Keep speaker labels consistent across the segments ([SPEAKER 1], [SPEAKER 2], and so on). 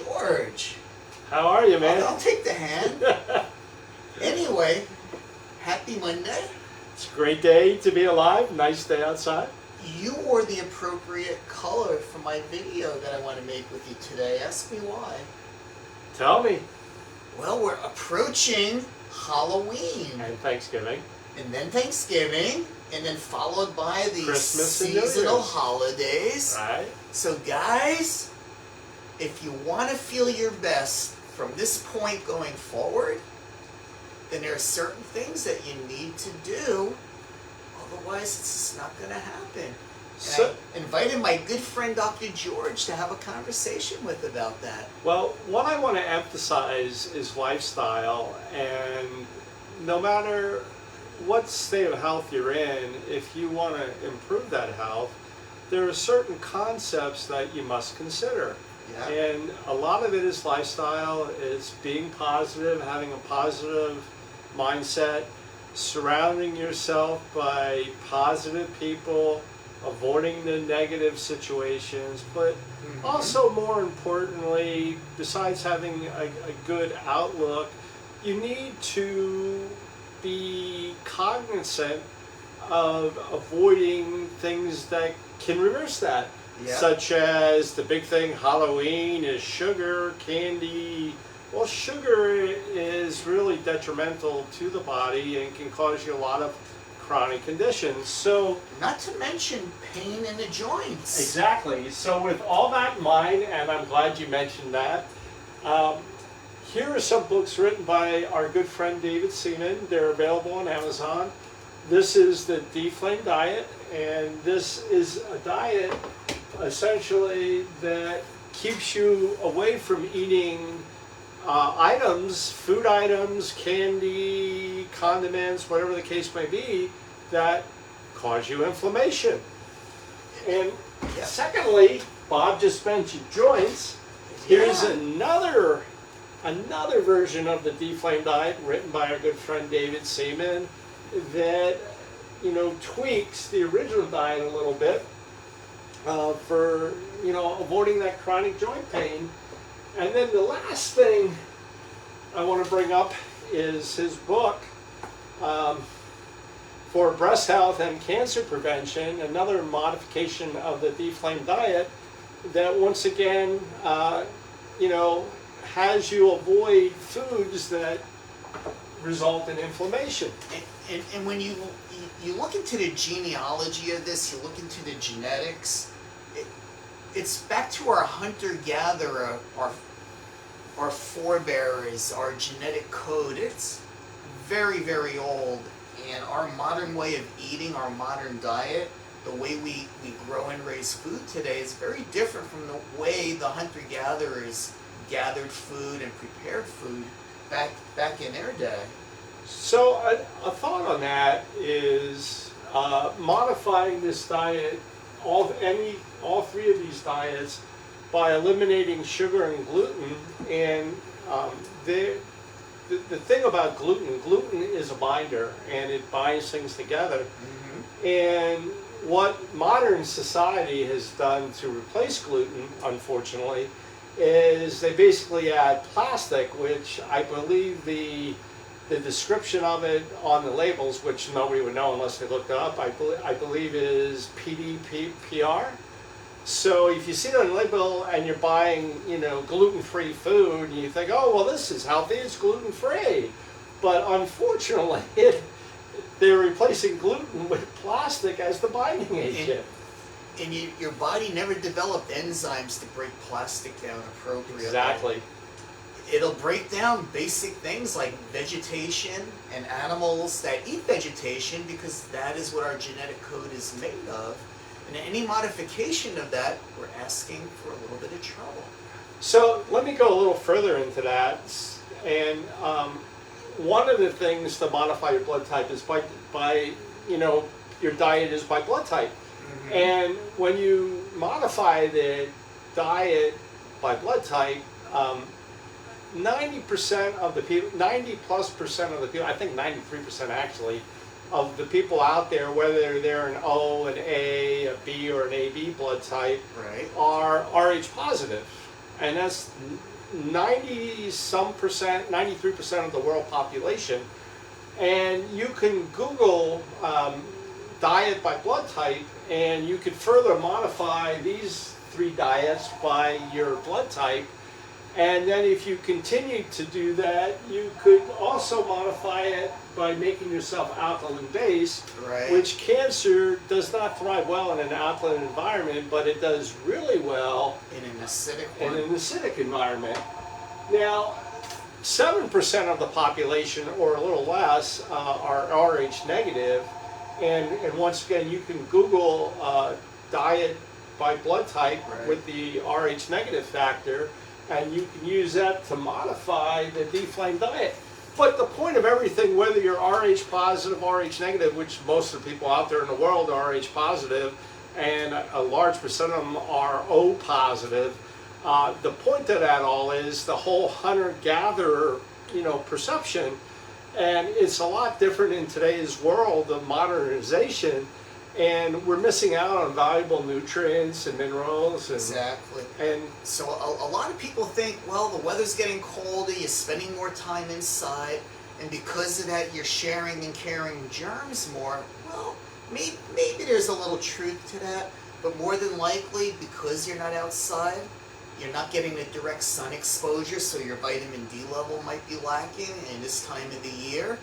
[SPEAKER 1] George.
[SPEAKER 2] How are you, man?
[SPEAKER 1] I'll take the hand. Anyway, happy Monday.
[SPEAKER 2] It's a great day to be alive. Nice day outside.
[SPEAKER 1] You wore the appropriate color for my video that I want to make with you today. Ask me why.
[SPEAKER 2] Tell me.
[SPEAKER 1] Well, we're approaching Halloween.
[SPEAKER 2] And Thanksgiving.
[SPEAKER 1] And then Thanksgiving. And then followed by the
[SPEAKER 2] Christmas and New
[SPEAKER 1] seasonal
[SPEAKER 2] Year's.
[SPEAKER 1] holidays.
[SPEAKER 2] Right.
[SPEAKER 1] So guys, if you want to feel your best from this point going forward, then there are certain things that you need to do. Otherwise, it's just not going to happen. And
[SPEAKER 2] So,
[SPEAKER 1] I invited my good friend Dr. George to have a conversation with about that.
[SPEAKER 2] well, what I want to emphasize is lifestyle, and no matter what state of health you're in, if you want to improve that health, there are certain concepts that you must consider.
[SPEAKER 1] Yeah.
[SPEAKER 2] And a lot of it is lifestyle, it's being positive, having a positive mindset, surrounding yourself by positive people, avoiding the negative situations, but also more importantly, besides having a good outlook, you need to be cognizant of avoiding things that can reverse that.
[SPEAKER 1] Yeah.
[SPEAKER 2] Such as the big thing, Halloween, is sugar, candy. Well, sugar is really detrimental to the body and can cause you a lot of chronic conditions. So,
[SPEAKER 1] Not to mention pain in the joints.
[SPEAKER 2] exactly. So with all that in mind, and I'm glad you mentioned that, here are some books written by our good friend David Seaman. They're available on Amazon. This is the Deflame Diet, and this is a diet essentially that keeps you away from eating items, food items, candy, condiments, whatever the case may be, that cause you inflammation. And
[SPEAKER 1] Yeah.
[SPEAKER 2] secondly, Bob just mentioned joints. Here's
[SPEAKER 1] Yeah.
[SPEAKER 2] another version of the Deflame Diet written by our good friend David Seaman that, you know, tweaks the original diet a little bit for, you know, avoiding that chronic joint pain. And then the last thing I want to bring up is his book for breast health and cancer prevention, another modification of the Deflame Diet that once again, you know, has you avoid foods that result in inflammation.
[SPEAKER 1] And when you look into the genealogy of this, you look into the genetics, it's back to our hunter-gatherer, our forebearers, our genetic code. It's very, very old. And our modern way of eating, our modern diet, the way we grow and raise food today is very different from the way the hunter-gatherers gathered food and prepared food back in their day.
[SPEAKER 2] So a thought on that is modifying this diet, all three of these diets, by eliminating sugar and gluten. And the thing about gluten is a binder, and it binds things together. And what modern society has done to replace gluten, unfortunately, is they basically add plastic, which I believe the description of it on the labels, which nobody would know unless they looked it up, I believe is PDPR. So if you see it on the label and you're buying, you know, gluten-free food, and you think, oh, well, this is healthy, it's gluten-free. But unfortunately, they're replacing gluten with plastic as the binding agent.
[SPEAKER 1] And your body never developed enzymes to break plastic down appropriately.
[SPEAKER 2] Exactly.
[SPEAKER 1] It'll break down basic things like vegetation and animals that eat vegetation because that is what our genetic code is made of. And any modification of that, we're asking for a little bit of trouble.
[SPEAKER 2] So let me go a little further into that. And one of the things to modify your blood type is by you know, your diet is by blood type. And when you modify the diet by blood type, 90% of the people, 90+% of the people, I think 93% actually, of the people out there, whether they're an O, an A, a B, or an AB blood type,
[SPEAKER 1] Right.
[SPEAKER 2] are Rh positive. and that's 90 some percent, 93% of the world population. And you can Google diet by blood type, and you could further modify these 3 diets by your blood type. And then if you continue to do that, you could also modify it by making yourself alkaline based,
[SPEAKER 1] Right.
[SPEAKER 2] which cancer does not thrive well in an alkaline environment, but it does really well
[SPEAKER 1] In an acidic
[SPEAKER 2] in
[SPEAKER 1] one.
[SPEAKER 2] an acidic environment. Now, 7% of the population, or a little less, are Rh negative. And once again, you can Google diet by blood type
[SPEAKER 1] Right.
[SPEAKER 2] with the Rh negative factor, and you can use that to modify the deflame diet. But the point of everything, whether you're Rh positive, Rh negative, which most of the people out there in the world are Rh positive, and a large percent of them are O positive, the point of that all is the whole hunter-gatherer, perception, and it's a lot different in today's world of modernization, and we're missing out on valuable nutrients and minerals.
[SPEAKER 1] Exactly.
[SPEAKER 2] And
[SPEAKER 1] So a lot of people think, well, the weather's getting colder, you're spending more time inside, and because of that, you're sharing and carrying germs more. Well, maybe there's a little truth to that, but more than likely, because you're not outside, you're not getting the direct sun exposure, so your vitamin D level might be lacking. And this time of the year,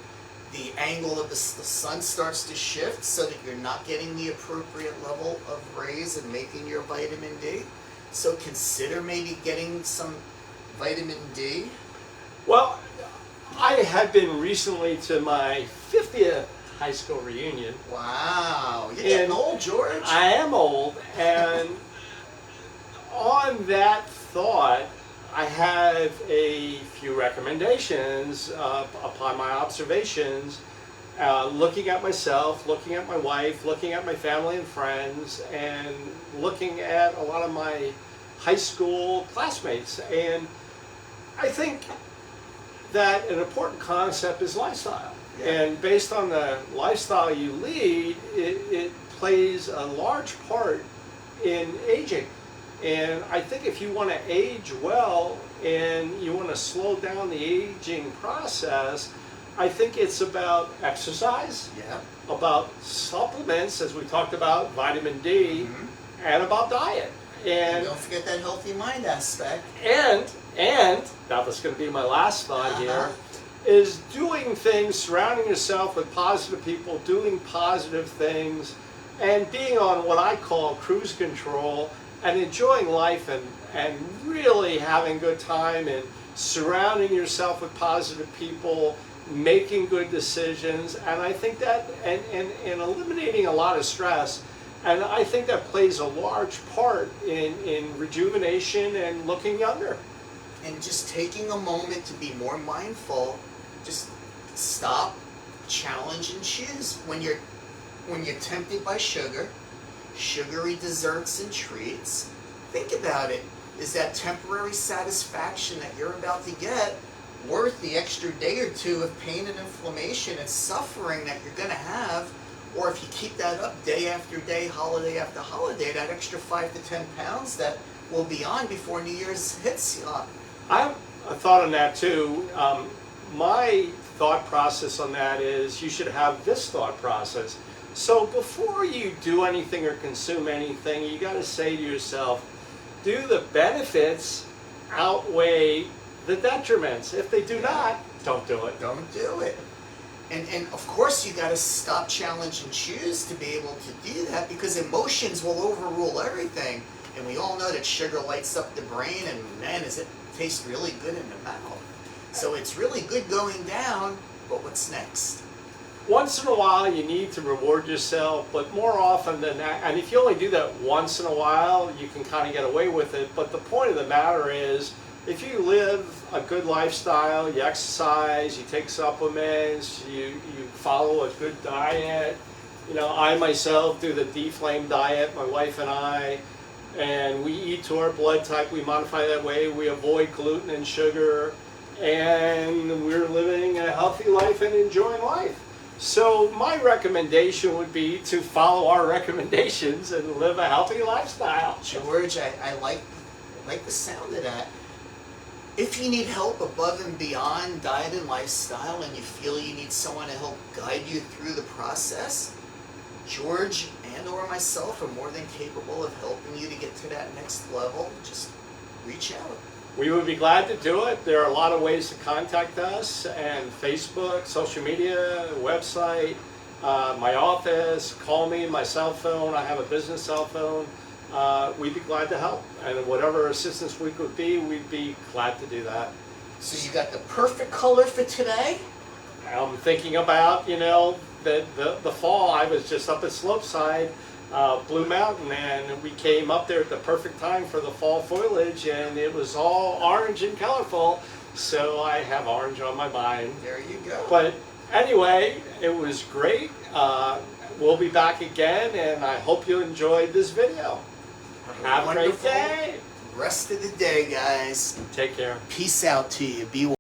[SPEAKER 1] the angle of the sun starts to shift so that you're not getting the appropriate level of rays and making your vitamin D. So consider maybe getting some vitamin D.
[SPEAKER 2] well, I had been recently to my 50th high school reunion.
[SPEAKER 1] Wow, you're getting
[SPEAKER 2] And
[SPEAKER 1] old, George.
[SPEAKER 2] I am old, and on that thought, I have a few recommendations upon my observations, looking at myself, looking at my wife, looking at my family and friends, and looking at a lot of my high school classmates. And I think that an important concept is lifestyle.
[SPEAKER 1] Yeah.
[SPEAKER 2] And based on the lifestyle you lead, it plays a large part in aging. And I think if you want to age well and you want to slow down the aging process, I think it's about exercise,
[SPEAKER 1] Yeah.
[SPEAKER 2] about supplements, as we talked about, vitamin D,
[SPEAKER 1] Mhm.
[SPEAKER 2] and about diet.
[SPEAKER 1] And
[SPEAKER 2] And
[SPEAKER 1] don't forget that healthy mind aspect.
[SPEAKER 2] and now that's going to be my last thought here, is doing things, surrounding yourself with positive people, doing positive things, and being on what I call cruise control, and enjoying life, and really having a good time, and surrounding yourself with positive people, making good decisions. And I think that, and eliminating a lot of stress, and I think that plays a large part in rejuvenation and looking younger.
[SPEAKER 1] And just taking a moment to be more mindful, just stop, challenge, and choose. When you're tempted by sugar, sugary desserts and treats, think about it. Is that temporary satisfaction that you're about to get worth the extra day or two of pain and inflammation and suffering that you're going to have? Or if you keep that up day after day, holiday after holiday, that extra 5 to 10 pounds that will be on before New Year's hits you.
[SPEAKER 2] I have a thought on that too. My thought process on that is you should have this thought process. So before you do anything or consume anything, you got to say to yourself, do the benefits outweigh the detriments? If they do not, don't do it.
[SPEAKER 1] Don't do it. And of course you got to stop, challenge, and choose to be able to do that, because emotions will overrule everything. And we all know that sugar lights up the brain, and man, does it taste really good in the mouth. So it's really good going down, but what's next?
[SPEAKER 2] Once in a while, you need to reward yourself, but more often than that, and if you only do that once in a while, you can kind of get away with it. But the point of the matter is, if you live a good lifestyle, you exercise, you take supplements, you follow a good diet. I myself do the D-Flame diet, my wife and I, and we eat to our blood type. We modify that way. We avoid gluten and sugar, and we're living a healthy life and enjoying life. So my recommendation would be to follow our recommendations and live a healthy lifestyle.
[SPEAKER 1] George, I like like the sound of that. If you need help above and beyond diet and lifestyle and you feel you need someone to help guide you through the process, George and or myself are more than capable of helping you to get to that next level. Just reach out.
[SPEAKER 2] We would be glad to do it. There are a lot of ways to contact us, and Facebook, social media, website, my office, call me, my cell phone. I have a business cell phone. We'd be glad to help, and whatever assistance we could be, we'd be glad to do that.
[SPEAKER 1] So you got the perfect color for today?
[SPEAKER 2] I'm thinking about, the fall. I was just up at Slopeside, Blue Mountain, and we came up there at the perfect time for the fall foliage, and it was all orange and colorful, so I have orange on my mind.
[SPEAKER 1] There you go.
[SPEAKER 2] But anyway, it was great. We'll be back again, and I hope you enjoyed this video. Have a great day.
[SPEAKER 1] Rest of the day, guys.
[SPEAKER 2] Take care.
[SPEAKER 1] Peace out to you. Be well.